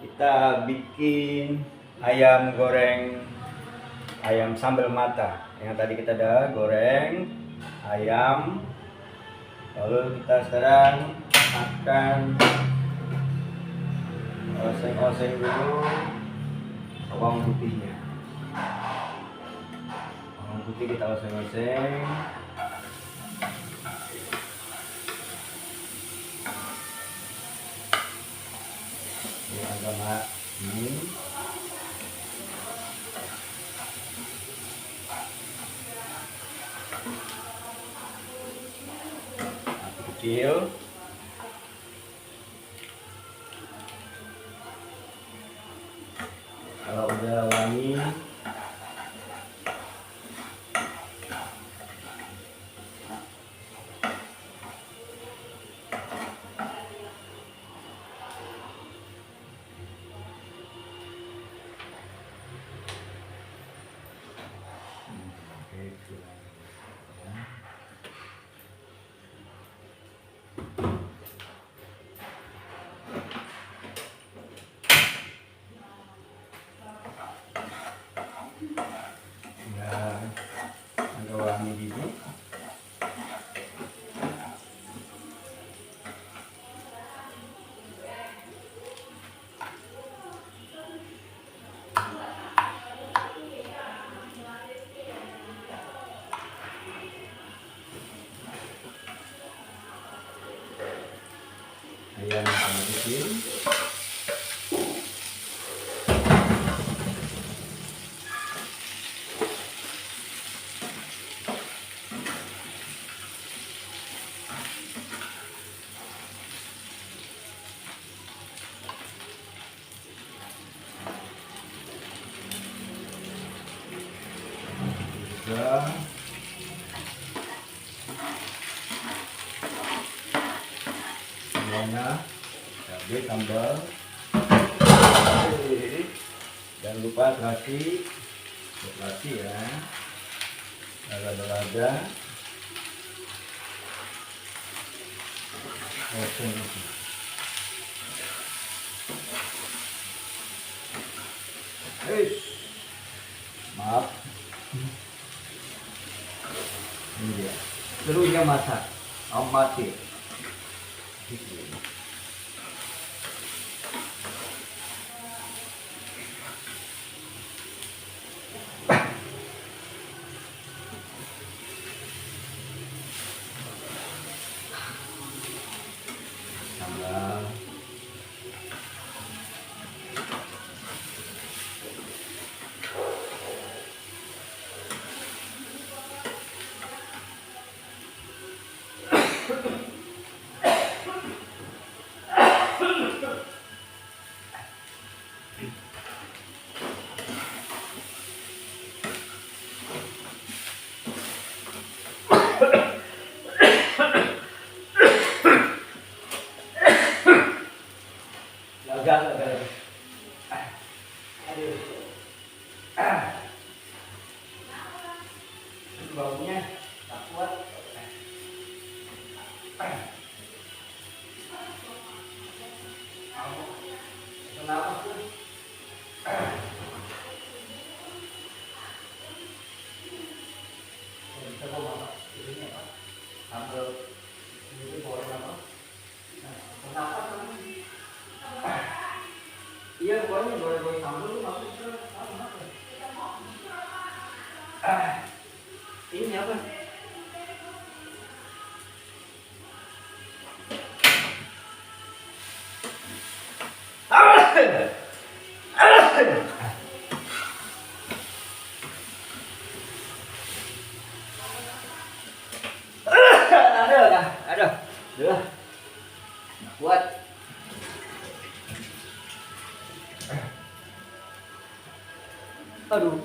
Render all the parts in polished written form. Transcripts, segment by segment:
Kita bikin ayam goreng, ayam sambal mata. Yang tadi kita udah goreng ayam, lalu kita sekarang akan oseng-oseng dulu bawang putihnya. Bawang putih kita oseng-oseng. Ini agak ini. Api kecil. Kalau udah wangi, agak wangi dikit. Ayam sangat kecil. Juga semuanya cabai, sambal. Jangan lupa terasi ya, lada-lada. Maaf, ini dia seluruhnya masak, mati. Sambal. Agak. Aduh. Baunya tak kuat. Kenapa tuh? Kita mau masak ini apa? Sambal ini boleh apa? Kenapa tuh? Iya, boleh sambal tuh masuk ke apa? Ini apa? Aduh, kuat. Aduh.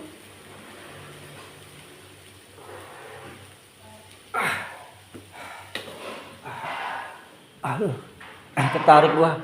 Aduh, ketarik gua.